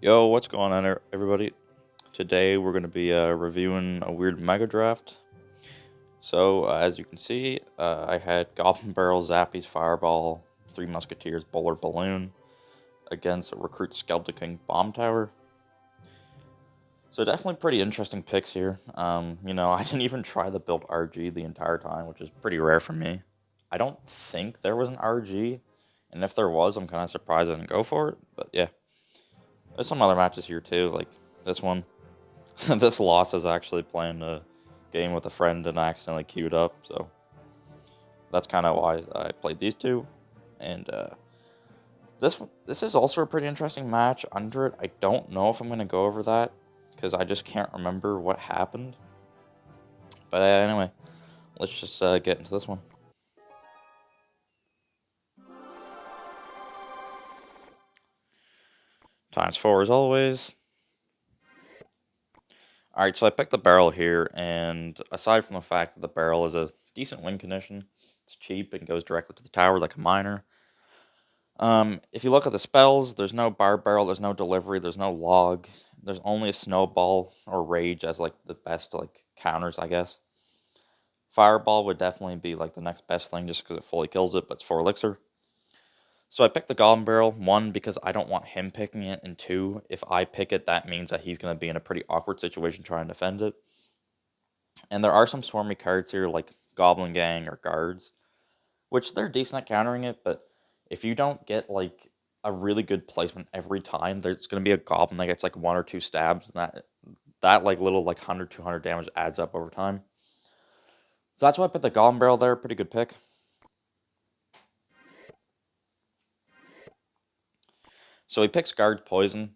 Yo, what's going on, everybody? Today we're going to be reviewing a weird Mega Draft. So, as you can see, I had Goblin Barrel, Zappies, Fireball, Three Musketeers, Bowler Balloon against Recruit Skeleton King Bomb Tower. So, definitely pretty interesting picks here. I didn't even try the build RG the entire time, which is pretty rare for me. I don't think there was an RG, and if there was, I'm kind of surprised I didn't go for it. But yeah, there's some other matches here too, like this one. This loss is actually playing a game with a friend and I accidentally queued up, so that's kind of why I played these two. And this is also a pretty interesting match. Under it, I don't know if I'm gonna go over that because I just can't remember what happened. But anyway, let's just get into this one. Times four as always. All right, so I picked the barrel here, and aside from the fact that the barrel is a decent win condition, it's cheap and goes directly to the tower like a miner. If you look at the spells, there's no bar barrel, there's no delivery, there's no log. There's only a snowball or rage as like the best like counters, I guess. Fireball would definitely be like the next best thing just because it fully kills it, but it's 4 elixir. So I picked the Goblin Barrel, one, because I don't want him picking it, and two, if I pick it, that means that he's going to be in a pretty awkward situation trying to defend it. And there are some swarmy cards here like Goblin Gang or Guards, which they're decent at countering it, but if you don't get like a really good placement every time, there's going to be a goblin that gets like 1 or 2 stabs, and that like little like 100 200 damage adds up over time. So that's why I put the goblin barrel there. Pretty good pick. So he picks guard poison.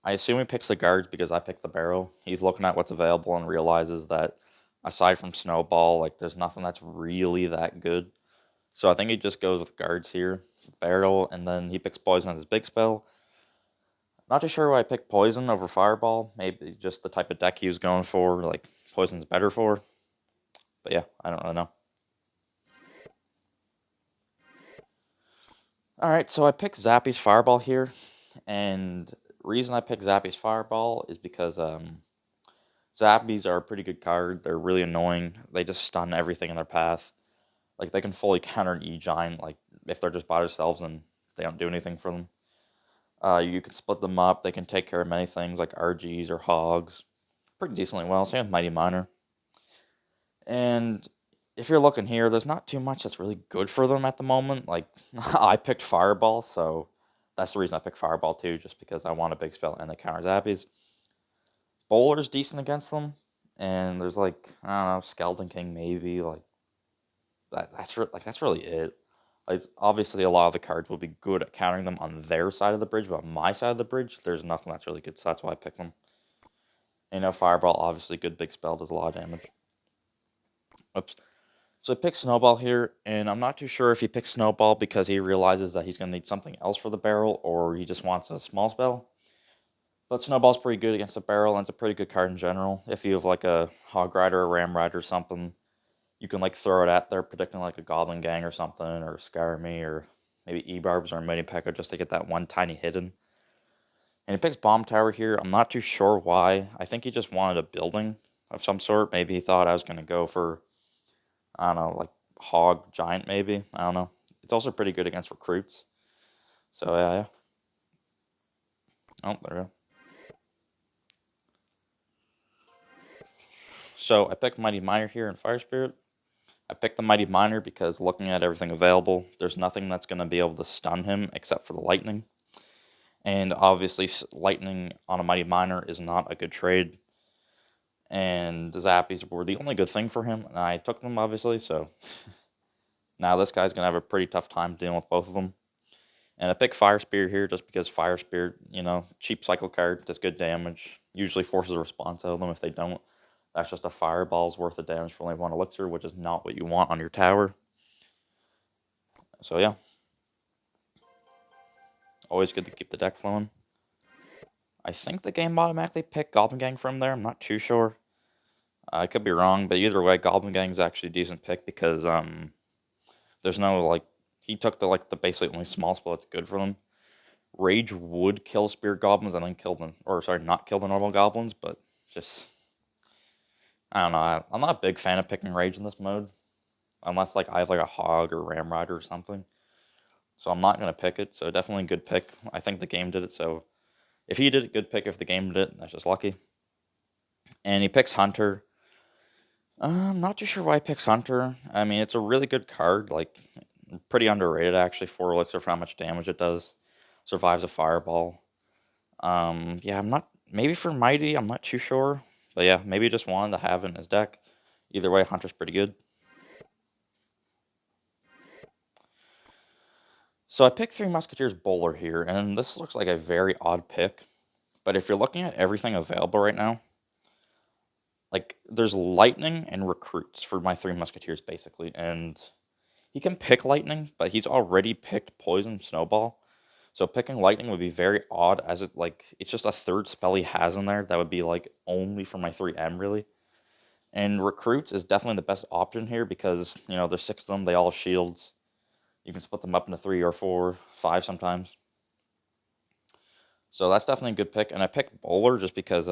I assume he picks the guards because I picked the barrel. He's looking at what's available and realizes that aside from snowball, like there's nothing that's really that good. So I think he just goes with guards here, barrel, and then he picks poison as his big spell. Not too sure why I picked poison over fireball. Maybe just the type of deck he was going for, like poison's better for. But yeah, I don't really know. All right, so I picked Zappy's fireball here, and reason I picked Zappy's fireball is because Zappies are a pretty good card. They're really annoying. They just stun everything in their path. Like they can fully counter an E giant. Like if they're just by themselves and they don't do anything for them. You can split them up. They can take care of many things like RGs or hogs pretty decently well. Same with Mighty Miner. And if you're looking here, there's not too much that's really good for them at the moment. Like I picked Fireball, so that's the reason I picked Fireball too, just because I want a big spell and the counter zappies. Bowler's decent against them, and there's like I don't know, Skeleton King maybe like that's really it. Like obviously a lot of the cards will be good at countering them on their side of the bridge, but on my side of the bridge, there's nothing that's really good, so that's why I picked them. And, Fireball obviously good big spell does a lot of damage. Oops. So I picked Snowball here, and I'm not too sure if he picks Snowball because he realizes that he's going to need something else for the barrel, or he just wants a small spell. But Snowball's pretty good against the barrel, and it's a pretty good card in general. If you have like a Hog Rider or Ram Rider or something, you can like throw it at there, predicting like a Goblin Gang or something, or Skarmy, or maybe E-Barbs or Mini P.E.K.K.A. just to get that one tiny hidden. And he picks Bomb Tower here. I'm not too sure why. I think he just wanted a building of some sort. Maybe he thought I was going to go for I don't know, like Hog Giant maybe. I don't know. It's also pretty good against recruits. So yeah. Oh, there we go. So I picked Mighty Miner here in Fire Spirit. I picked the Mighty Miner because looking at everything available, there's nothing that's going to be able to stun him except for the lightning. And obviously, lightning on a Mighty Miner is not a good trade. And the Zappies were the only good thing for him, and I took them obviously. So now this guy's going to have a pretty tough time dealing with both of them. And I pick Fire Spear here just because Fire Spear, cheap cycle card, does good damage. Usually forces a response out of them. If they don't, that's just a fireball's worth of damage for only 1 elixir, which is not what you want on your tower. So yeah, always good to keep the deck flowing. I think the game automatically picked Goblin Gang from there. I'm not too sure. I could be wrong, but either way, Goblin Gang's actually a decent pick because there's no like he took the basically only small spell that's good for them. Rage would kill Spirit Goblins and then kill them, or sorry, not kill the normal goblins, but just, I don't know, I'm not a big fan of picking Rage in this mode, unless like I have like a Hog or Ramrider or something, so I'm not going to pick it, so definitely a good pick. I think the game did it, so if he did it, good pick. If the game did it, that's just lucky. And he picks Hunter. I'm not too sure why he picks Hunter. I mean, it's a really good card, like, pretty underrated actually, 4 elixir for how much damage it does. Survives a fireball. Yeah, I'm not, maybe for Mighty, I'm not too sure. But yeah, maybe he just wanted to have it in his deck. Either way, Hunter's pretty good. So I picked Three Musketeers Bowler here, and this looks like a very odd pick. But if you're looking at everything available right now, like, there's Lightning and Recruits for my Three Musketeers, basically. And he can pick Lightning, but he's already picked Poison Snowball. So picking Lightning would be very odd, as it's just a third spell he has in there that would be like only for my 3M really. And Recruits is definitely the best option here because, there's 6 of them, they all have shields. You can split them up into 3 or 4, 5 sometimes. So that's definitely a good pick. And I picked Bowler just because,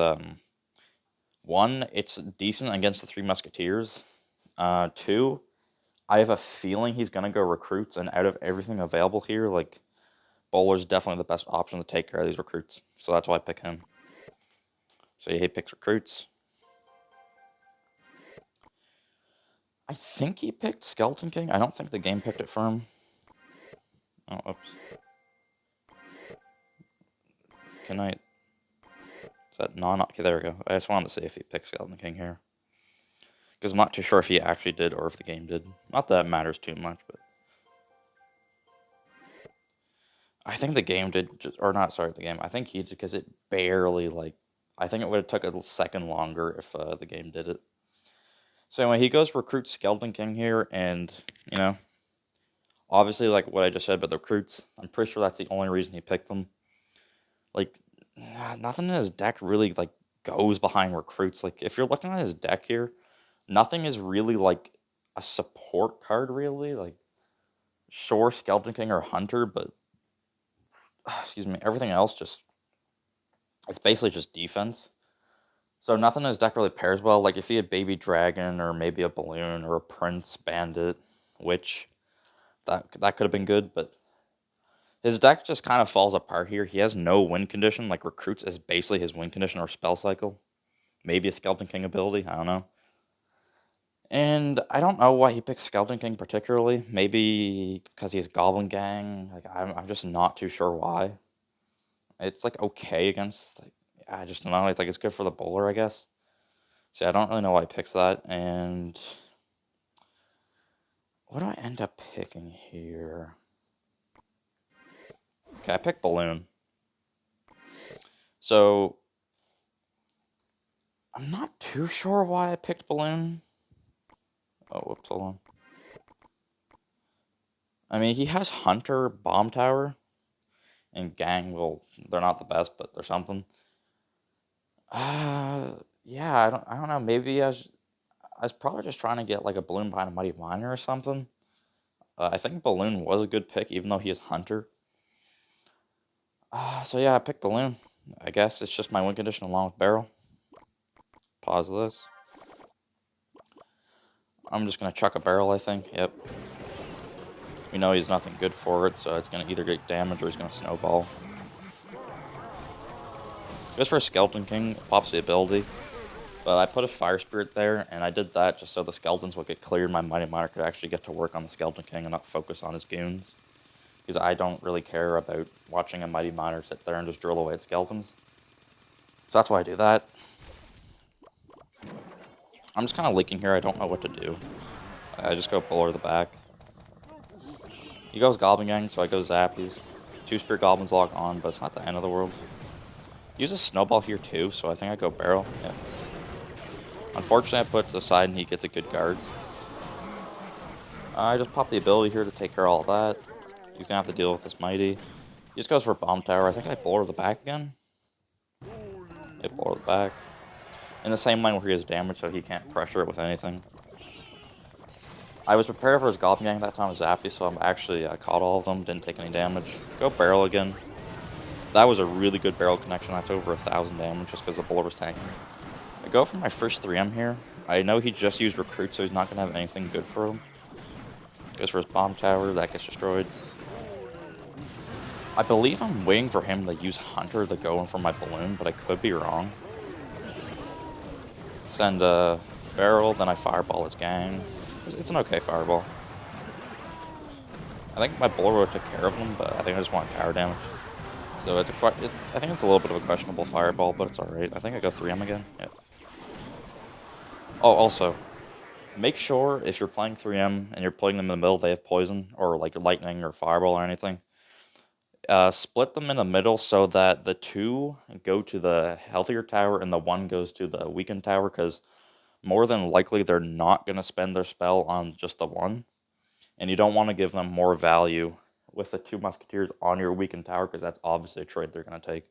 1, it's decent against the Three Musketeers. 2, I have a feeling he's going to go Recruits, and out of everything available here, like, Bowler's definitely the best option to take care of these Recruits. So that's why I pick him. So yeah, he picks Recruits. I think he picked Skeleton King. I don't think the game picked it for him. Oh, oops. Can I... Is that non... Okay, there we go. I just wanted to see if he picked Skeleton King here. Because I'm not too sure if he actually did or if the game did. Not that it matters too much, but... I think the game did... Or not, sorry, the game. I think he did because it barely, I think it would have took a second longer if the game did it. So anyway, he goes Recruit Skeleton King here, and, obviously, like what I just said about the Recruits, I'm pretty sure that's the only reason he picked them. Like, nothing in his deck really, goes behind Recruits. Like, if you're looking at his deck here, nothing is really, a support card, really. Like, sure, Skeleton King or Hunter, but, excuse me, everything else it's basically just defense. So nothing in his deck really pairs well. Like, if he had Baby Dragon, or maybe a Balloon, or a Prince, Bandit, Witch, that could have been good, but his deck just kind of falls apart here. He has no win condition. Like, Recruits is basically his win condition or spell cycle. Maybe a Skeleton King ability. I don't know. And I don't know why he picked Skeleton King particularly. Maybe because he has Goblin Gang. Like, I'm just not too sure why. It's, okay against... I just don't know. It's good for the bowler, I guess. See, I don't really know why he picks that. And... what do I end up picking here? Okay, I picked Balloon. So... I'm not too sure why I picked Balloon. Oh, whoops, hold on. I mean, he has Hunter, Bomb Tower, and Gang. Well, they're not the best, but they're something. Yeah, I don't know. Maybe I was probably just trying to get a Balloon behind a Mighty Miner or something. I think Balloon was a good pick, even though he is Hunter. So yeah, I picked Balloon. I guess it's just my win condition along with Barrel. Pause this. I'm just gonna chuck a Barrel, I think. Yep. We know he's nothing good for it, so it's gonna either get damage or he's gonna snowball. Just for a Skeleton King, pops the ability. But I put a Fire Spirit there, and I did that just so the Skeletons would get cleared. My Mighty Miner could actually get to work on the Skeleton King and not focus on his goons. Because I don't really care about watching a Mighty Miner sit there and just drill away at Skeletons. So that's why I do that. I'm just kind of leaking here. I don't know what to do. I just go Bowler the back. He goes Goblin Gang, so I go Zappies. 2 Spirit Goblins lock on, but it's not the end of the world. Use a Snowball here too, so I think I go Barrel. Yeah. Unfortunately, I put it to the side and he gets a good guard. I just pop the ability here to take care of all that. He's gonna have to deal with this Mighty. He just goes for Bomb Tower. I think I Bowler the back again. Yeah, Bowler the back. In the same lane where he has damage, so he can't pressure it with anything. I was prepared for his Goblin Gang that time with Zappy, so I'm actually caught all of them, didn't take any damage. Go Barrel again. That was a really good barrel connection. That's over 1,000 damage just because the bullet was tanking. I go for my first 3M here. I know he just used Recruit, so he's not going to have anything good for him. Goes for his bomb tower. That gets destroyed. I believe I'm waiting for him to use Hunter to go in for my balloon, but I could be wrong. Send a barrel, then I fireball his gang. It's an okay fireball. I think my Bullet took care of him, but I think I just want power damage. So I think it's a little bit of a questionable fireball, but it's alright. I think I go 3M again. Yep. Oh, also, make sure if you're playing 3M and you're putting them in the middle, they have poison, or like lightning or fireball or anything. Split them in the middle so that the 2 go to the healthier tower and the 1 goes to the weakened tower, because more than likely they're not going to spend their spell on just the 1. And you don't want to give them more value with the 2 musketeers on your weakened tower, because that's obviously a trade they're going to take.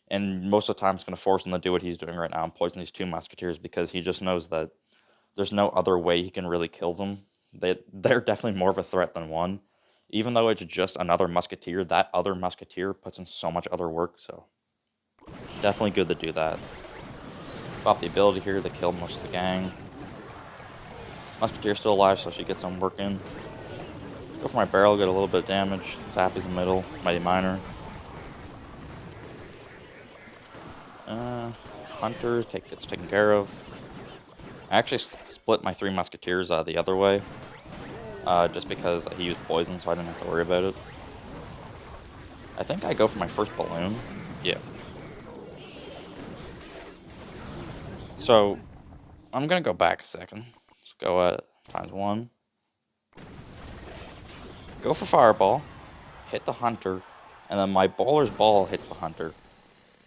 And most of the time it's going to force him to do what he's doing right now and poison these 2 musketeers, because he just knows that there's no other way he can really kill them. They're definitely more of a threat than 1. Even though it's just another musketeer, that other musketeer puts in so much other work, so definitely good to do that. Pop the ability here to kill most of the gang. Musketeer's still alive, so she gets some work in. Go for my barrel, get a little bit of damage. Zappy's in the middle, Mighty Miner. Hunter gets taken care of. I actually split my 3 musketeers the other way. Just because he used poison, so I didn't have to worry about it. I think I go for my first balloon. Yeah. So, I'm gonna go back a second. Let's go at ×1. Go for Fireball. Hit the Hunter. And then my Bowler's Ball hits the Hunter.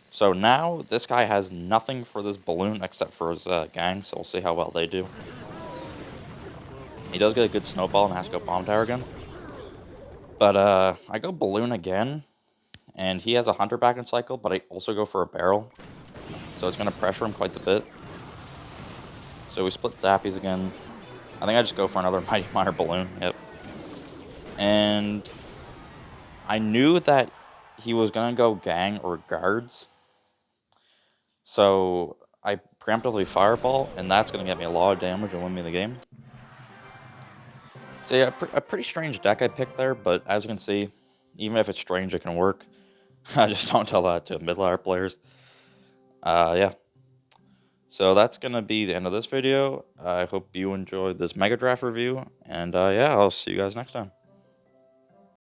So now, this guy has nothing for this balloon except for his gang, so we'll see how well they do. He does get a good snowball and has to go bomb tower again. But I go balloon again, and he has a Hunter back in cycle, but I also go for a barrel. So it's going to pressure him quite a bit. So we split Zappies again. I think I just go for another Mighty Miner balloon, yep. And I knew that he was going to go gang or guards. So I preemptively fireball, and that's going to get me a lot of damage and win me the game. So yeah, a pretty strange deck I picked there, but as you can see, even if it's strange, it can work. I just don't tell that to mid-layer players. Yeah. So that's going to be the end of this video. I hope you enjoyed this Mega Draft review, and yeah, I'll see you guys next time.